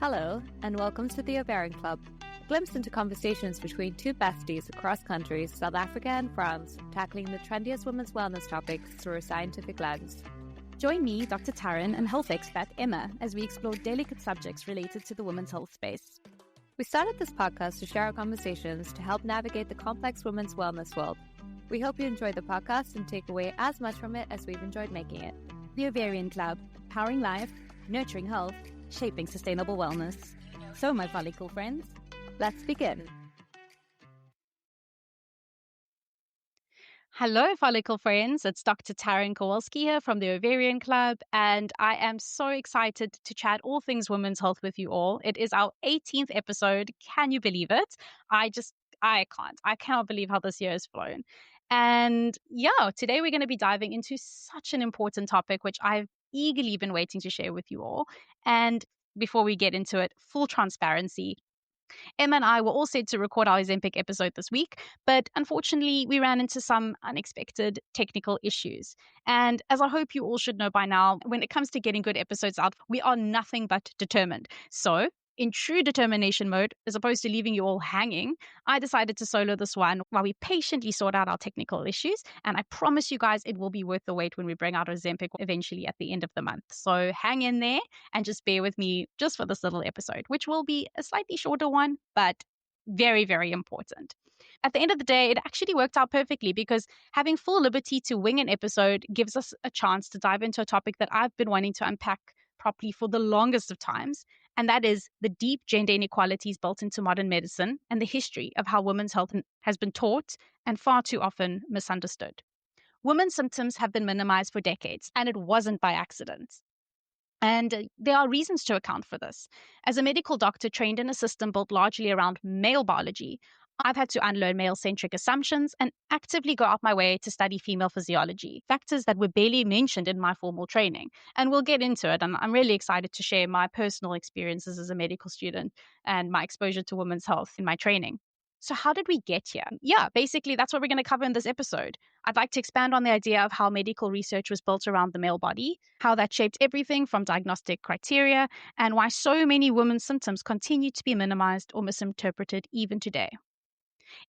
Hello, and welcome to the Ovarian Club, a glimpse into conversations between two besties across countries, South Africa and France, tackling the trendiest women's wellness topics through a scientific lens. Join me, Dr. Tarryn, and health expert Emma as we explore delicate subjects related to the women's health space. We started this podcast to share our conversations to help navigate the complex women's wellness world. We hope you enjoy the podcast and take away as much from it as we've enjoyed making it. The Ovarian Club, powering life, nurturing health, shaping sustainable wellness. So, my follicle friends, let's begin. Hello, follicle friends. It's Dr. Tarryn Kawalsky here from the Ovarian Club, and I am so excited to chat all things women's health with you all. It is our 18th episode. Can you believe it? I can't. I cannot believe how this year has flown. And yeah, today we're going to be diving into such an important topic, which I've eagerly been waiting to share with you all. And before we get into it, full transparency. Emma and I were all set to record our Ozempic episode this week, but unfortunately, we ran into some unexpected technical issues. And as I hope you all should know by now, when it comes to getting good episodes out, we are nothing but determined. So, in true determination mode, as opposed to leaving you all hanging, I decided to solo this one while we patiently sort out our technical issues. And I promise you guys it will be worth the wait when we bring out Ozempic eventually at the end of the month. So hang in there and just bear with me just for this little episode, which will be a slightly shorter one, but very, very important. At the end of the day, it actually worked out perfectly because having full liberty to wing an episode gives us a chance to dive into a topic that I've been wanting to unpack properly for the longest of times, and that is the deep gender inequalities built into modern medicine and the history of how women's health has been taught and far too often misunderstood. Women's symptoms have been minimized for decades, and it wasn't by accident. And there are reasons to account for this. As a medical doctor trained in a system built largely around male biology, I've had to unlearn male-centric assumptions and actively go out my way to study female physiology, factors that were barely mentioned in my formal training. And we'll get into it. And I'm really excited to share my personal experiences as a medical student and my exposure to women's health in my training. So how did we get here? Yeah, basically, that's what we're going to cover in this episode. I'd like to expand on the idea of how medical research was built around the male body, how that shaped everything from diagnostic criteria, and why so many women's symptoms continue to be minimized or misinterpreted even today.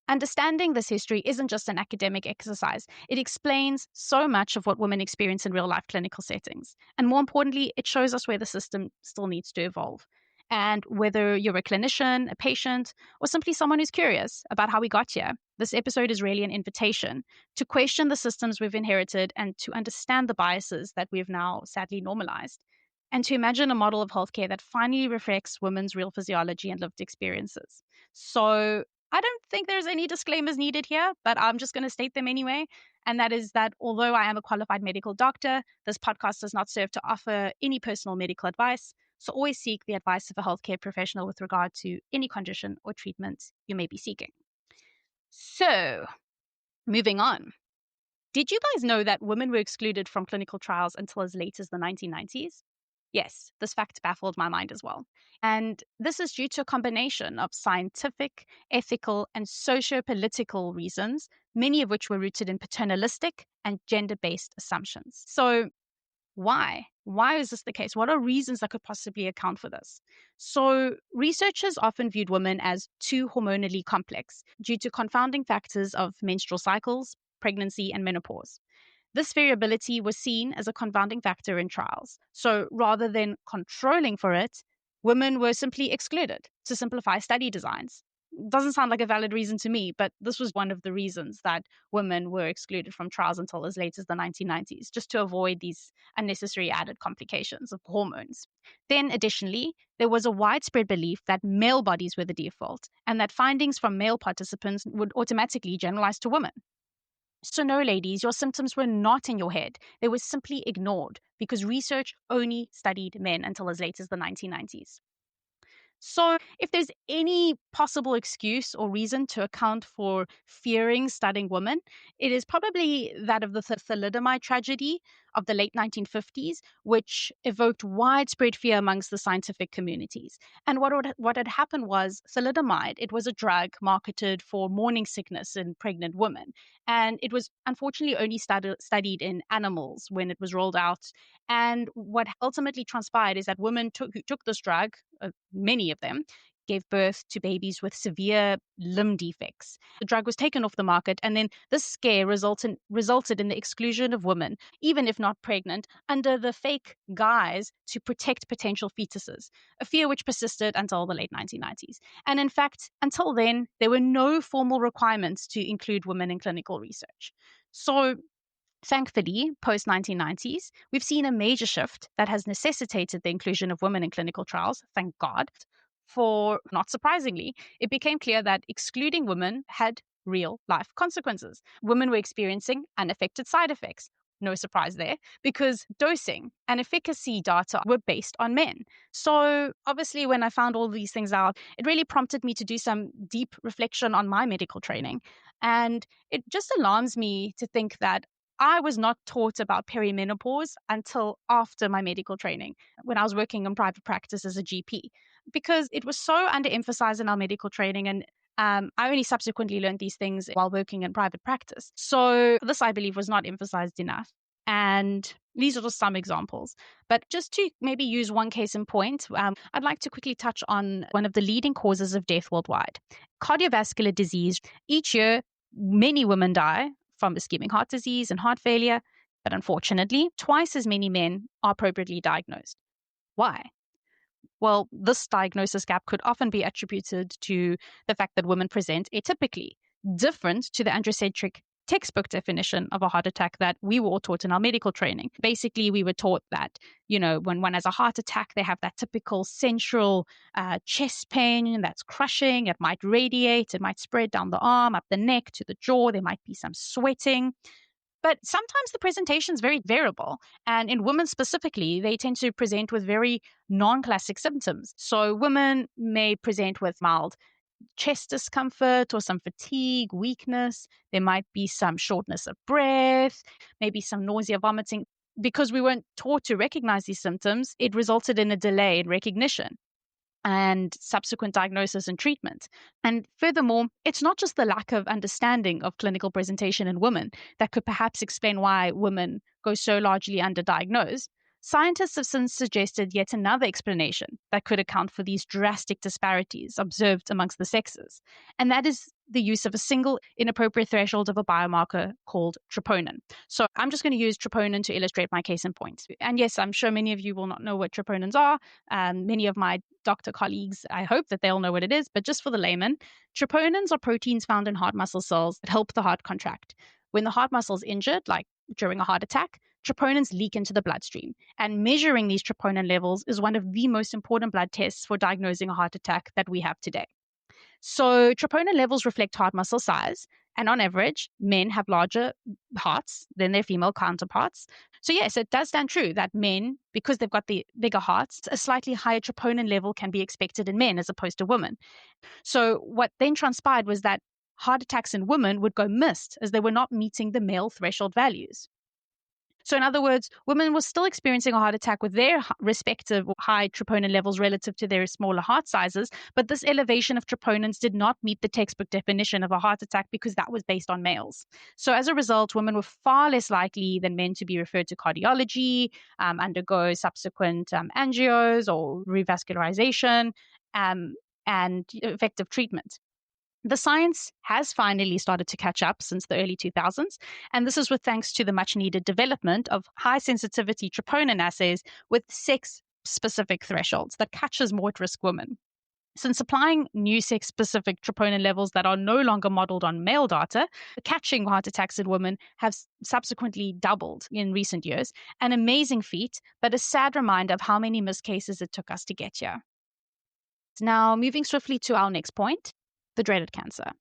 Understanding this history isn't just an academic exercise. It explains so much of what women experience in real-life clinical settings. And more importantly, it shows us where the system still needs to evolve. And whether you're a clinician, a patient, or simply someone who's curious about how we got here, this episode is really an invitation to question the systems we've inherited and to understand the biases that we've now sadly normalized, and to imagine a model of healthcare that finally reflects women's real physiology and lived experiences. So I don't think there's any disclaimers needed here, but I'm just going to state them anyway. And that is that although I am a qualified medical doctor, this podcast does not serve to offer any personal medical advice. So always seek the advice of a healthcare professional with regard to any condition or treatment you may be seeking. So, moving on. Did you guys know that women were excluded from clinical trials until as late as the 1990s? Yes, this fact baffled my mind as well. And this is due to a combination of scientific, ethical, and socio-political reasons, many of which were rooted in paternalistic and gender-based assumptions. So why? Why is this the case? What are reasons that could possibly account for this? So researchers often viewed women as too hormonally complex due to confounding factors of menstrual cycles, pregnancy, and menopause. This variability was seen as a confounding factor in trials. So rather than controlling for it, women were simply excluded to simplify study designs. Doesn't sound like a valid reason to me, but this was one of the reasons that women were excluded from trials until as late as the 1990s, just to avoid these unnecessary added complications of hormones. Then additionally, there was a widespread belief that male bodies were the default and that findings from male participants would automatically generalize to women. So no, ladies, your symptoms were not in your head. They were simply ignored because research only studied men until as late as the 1990s. So if there's any possible excuse or reason to account for fearing studying women, it is probably that of the thalidomide tragedy of the late 1950s, which evoked widespread fear amongst the scientific communities. And what had happened was thalidomide. It was a drug marketed for morning sickness in pregnant women. And it was unfortunately only studied in animals when it was rolled out. And what ultimately transpired is that women who took this drug, many of them, gave birth to babies with severe limb defects. The drug was taken off the market, and then this scare resulted in the exclusion of women, even if not pregnant, under the fake guise to protect potential fetuses, a fear which persisted until the late 1990s. And in fact, until then, there were no formal requirements to include women in clinical research. So thankfully, post-1990s, we've seen a major shift that has necessitated the inclusion of women in clinical trials, thank God. For, not surprisingly, it became clear that excluding women had real life consequences. Women were experiencing unaffected side effects. No surprise there, because dosing and efficacy data were based on men. So obviously, when I found all these things out, it really prompted me to do some deep reflection on my medical training. And it just alarms me to think that I was not taught about perimenopause until after my medical training, when I was working in private practice as a GP, because it was so underemphasized in our medical training. And I only subsequently learned these things while working in private practice. So this, I believe, was not emphasized enough. And these are just some examples. But just to maybe use one case in point, I'd like to quickly touch on one of the leading causes of death worldwide, cardiovascular disease. Each year, many women die from ischemic heart disease and heart failure, but unfortunately, twice as many men are appropriately diagnosed. Why? Well, this diagnosis gap could often be attributed to the fact that women present atypically, different to the androcentric textbook definition of a heart attack that we were all taught in our medical training. Basically, we were taught that, when one has a heart attack, they have that typical central chest pain that's crushing. It might radiate, it might spread down the arm, up the neck, to the jaw. There might be some sweating. But sometimes the presentation is very variable. And in women specifically, they tend to present with very non-classic symptoms. So women may present with mild chest discomfort or some fatigue, weakness. There might be some shortness of breath, maybe some nausea, vomiting. Because we weren't taught to recognize these symptoms, it resulted in a delay in recognition and subsequent diagnosis and treatment. And furthermore, it's not just the lack of understanding of clinical presentation in women that could perhaps explain why women go so largely underdiagnosed. Scientists have since suggested yet another explanation that could account for these drastic disparities observed amongst the sexes, and that is the use of a single inappropriate threshold of a biomarker called troponin. So I'm just going to use troponin to illustrate my case in point. And yes, I'm sure many of you will not know what troponins are. Many of my doctor colleagues, I hope that they'll know what it is, but just for the layman, troponins are proteins found in heart muscle cells that help the heart contract. When the heart muscle is injured, like during a heart attack, troponins leak into the bloodstream. And measuring these troponin levels is one of the most important blood tests for diagnosing a heart attack that we have today. So troponin levels reflect heart muscle size. And on average, men have larger hearts than their female counterparts. So yes, it does stand true that men, because they've got the bigger hearts, a slightly higher troponin level can be expected in men as opposed to women. So what then transpired was that heart attacks in women would go missed as they were not meeting the male threshold values. So in other words, women were still experiencing a heart attack with their respective high troponin levels relative to their smaller heart sizes, but this elevation of troponins did not meet the textbook definition of a heart attack because that was based on males. So as a result, women were far less likely than men to be referred to cardiology, undergo subsequent angios or revascularization, and effective treatment. The science has finally started to catch up since the early 2000s, and this is with thanks to the much-needed development of high-sensitivity troponin assays with sex-specific thresholds that catches more at-risk women. Since applying new sex-specific troponin levels that are no longer modeled on male data, catching heart attacks in women have subsequently doubled in recent years, an amazing feat, but a sad reminder of how many missed cases it took us to get here. Now, moving swiftly to our next point, the dreaded cancer.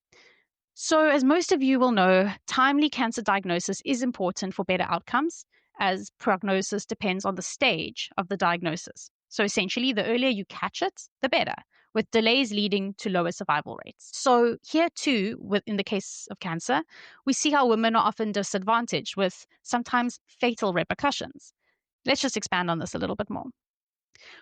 So as most of you will know, timely cancer diagnosis is important for better outcomes, as prognosis depends on the stage of the diagnosis. So essentially, the earlier you catch it, the better. with delays leading to lower survival rates. So here too, in the case of cancer, we see how women are often disadvantaged with sometimes fatal repercussions. Let's just expand on this a little bit more.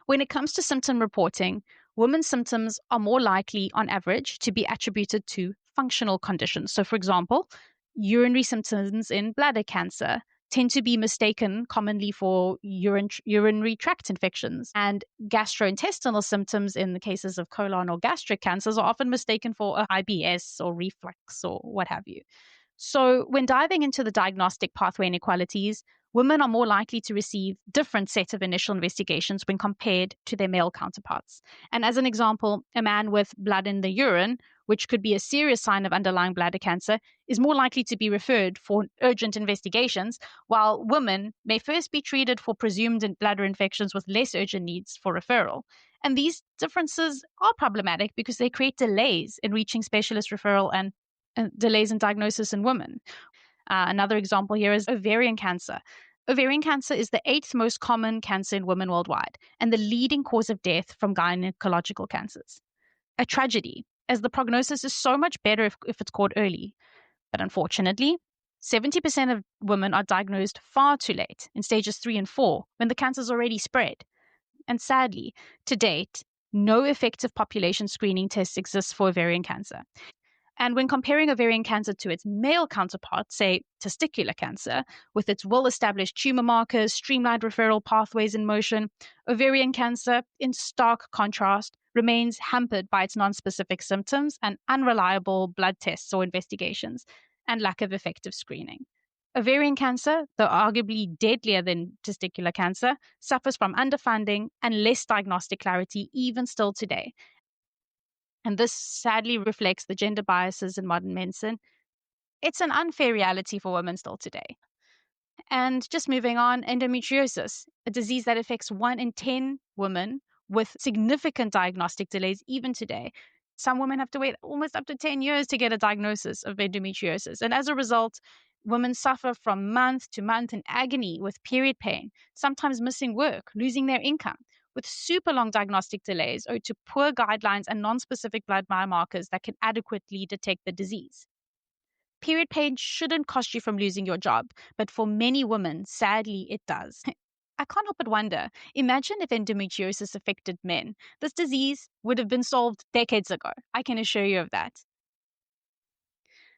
When it comes to symptom reporting, women's symptoms are more likely, on average, to be attributed to functional conditions. So, for example, urinary symptoms in bladder cancer tend to be mistaken commonly for urinary tract infections, and gastrointestinal symptoms in the cases of colon or gastric cancers are often mistaken for a IBS or reflux or what have you. So, when diving into the diagnostic pathway inequalities, women are more likely to receive different sets of initial investigations when compared to their male counterparts. And as an example, a man with blood in the urine, which could be a serious sign of underlying bladder cancer, is more likely to be referred for urgent investigations, while women may first be treated for presumed bladder infections with less urgent needs for referral. And these differences are problematic because they create delays in reaching specialist referral and delays in diagnosis in women. Another example here is ovarian cancer. Ovarian cancer is the 8th most common cancer in women worldwide and the leading cause of death from gynecological cancers. A tragedy, as the prognosis is so much better if it's caught early. But unfortunately, 70% of women are diagnosed far too late, in stages 3 and 4, when the cancer's already spread. And sadly, to date, no effective population screening tests exist for ovarian cancer. And when comparing ovarian cancer to its male counterpart, say testicular cancer, with its well-established tumor markers, streamlined referral pathways in motion, ovarian cancer, in stark contrast, remains hampered by its nonspecific symptoms and unreliable blood tests or investigations, and lack of effective screening. Ovarian cancer, though arguably deadlier than testicular cancer, suffers from underfunding and less diagnostic clarity even still today. And this sadly reflects the gender biases in modern medicine. It's an unfair reality for women still today. And just moving on, endometriosis, a disease that affects 1 in 10 women with significant diagnostic delays even today. Some women have to wait almost up to 10 years to get a diagnosis of endometriosis. And as a result, women suffer from month to month in agony with period pain, sometimes missing work, losing their income, with super long diagnostic delays owed to poor guidelines and non-specific blood biomarkers that can adequately detect the disease. Period pain shouldn't cost you from losing your job, but for many women, sadly, it does. I can't help but wonder, imagine if endometriosis affected men. This disease would have been solved decades ago. I can assure you of that.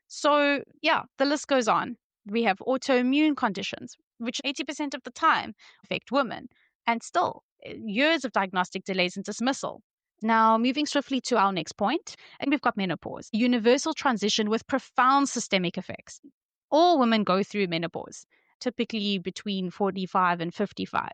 So, yeah, the list goes on. We have autoimmune conditions, which 80% of the time affect women, and still years of diagnostic delays and dismissal. Now, moving swiftly to our next point, and we've got menopause, a universal transition with profound systemic effects. All women go through menopause, typically between 45 and 55.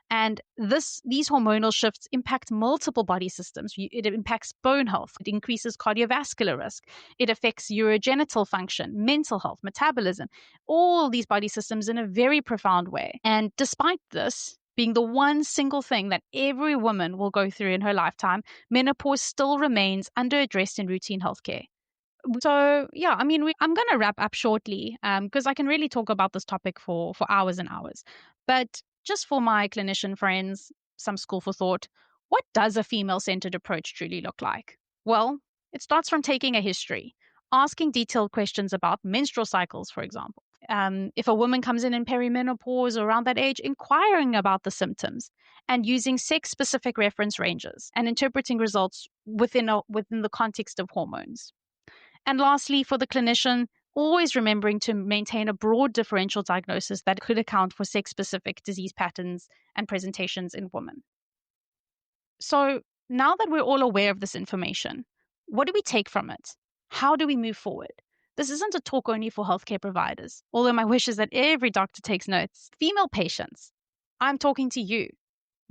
And these hormonal shifts impact multiple body systems. It impacts bone health. It increases cardiovascular risk. It affects urogenital function, mental health, metabolism, all these body systems in a very profound way. And despite this being the one single thing that every woman will go through in her lifetime, menopause still remains underaddressed in routine healthcare. So, yeah, I'm going to wrap up shortly because I can really talk about this topic for hours and hours. But just for my clinician friends, some school for thought, what does a female-centered approach truly look like? Well, it starts from taking a history, asking detailed questions about menstrual cycles, for example. If a woman comes in perimenopause or around that age, inquiring about the symptoms and using sex-specific reference ranges and interpreting results within the context of hormones. And lastly, for the clinician, always remembering to maintain a broad differential diagnosis that could account for sex-specific disease patterns and presentations in women. So now that we're all aware of this information, what do we take from it? How do we move forward? This isn't a talk only for healthcare providers, although my wish is that every doctor takes notes. Female patients, I'm talking to you.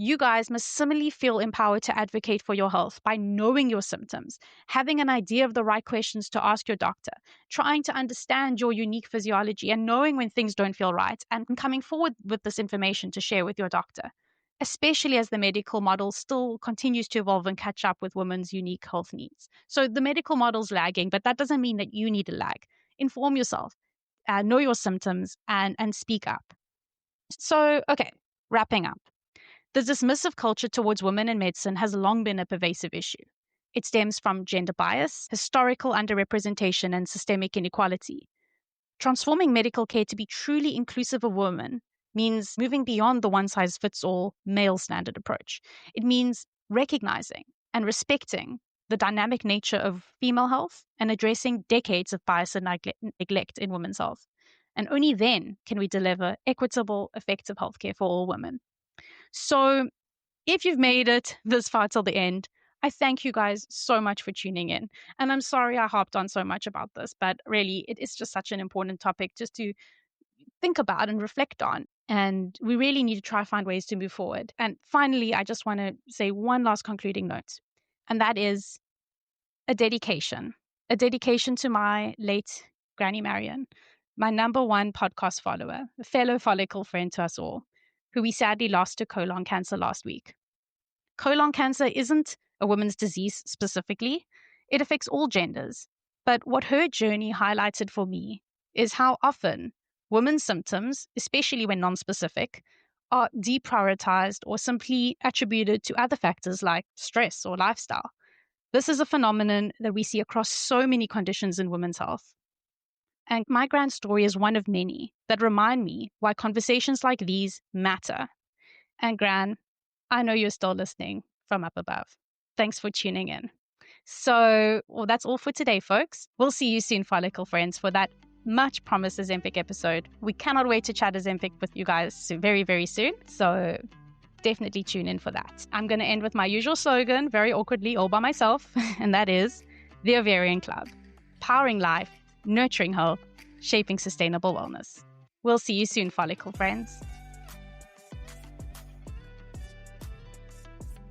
You guys must similarly feel empowered to advocate for your health by knowing your symptoms, having an idea of the right questions to ask your doctor, trying to understand your unique physiology and knowing when things don't feel right, and coming forward with this information to share with your doctor, especially as the medical model still continues to evolve and catch up with women's unique health needs. So the medical model's lagging, but that doesn't mean that you need to lag. Inform yourself, know your symptoms, and speak up. So, okay, wrapping up. The dismissive culture towards women in medicine has long been a pervasive issue. It stems from gender bias, historical underrepresentation, and systemic inequality. Transforming medical care to be truly inclusive of women means moving beyond the one-size-fits-all male standard approach. It means recognizing and respecting the dynamic nature of female health and addressing decades of bias and neglect in women's health. And only then can we deliver equitable, effective healthcare for all women. So if you've made it this far till the end, I thank you guys so much for tuning in. And I'm sorry I harped on so much about this, but really it is just such an important topic just to think about and reflect on. And we really need to try to find ways to move forward. And finally, I just want to say one last concluding note, and that is a dedication to my late Granny Marion, my number one podcast follower, a fellow follicle friend to us all, who we sadly lost to colon cancer last week. Colon cancer isn't a woman's disease specifically. It affects all genders. But what her journey highlighted for me is how often women's symptoms, especially when non-specific, are deprioritized or simply attributed to other factors like stress or lifestyle. This is a phenomenon that we see across so many conditions in women's health. And my Gran story is one of many that remind me why conversations like these matter. And Gran, I know you're still listening from up above. Thanks for tuning in. So, that's all for today, folks. We'll see you soon, follicle friends, for that much promised Ozempic episode. We cannot wait to chat Ozempic with you guys very, very soon. So definitely tune in for that. I'm going to end with my usual slogan, very awkwardly all by myself, and that is the Ovarian Club. Powering life, nurturing health, shaping sustainable wellness. We'll see you soon, follicle friends.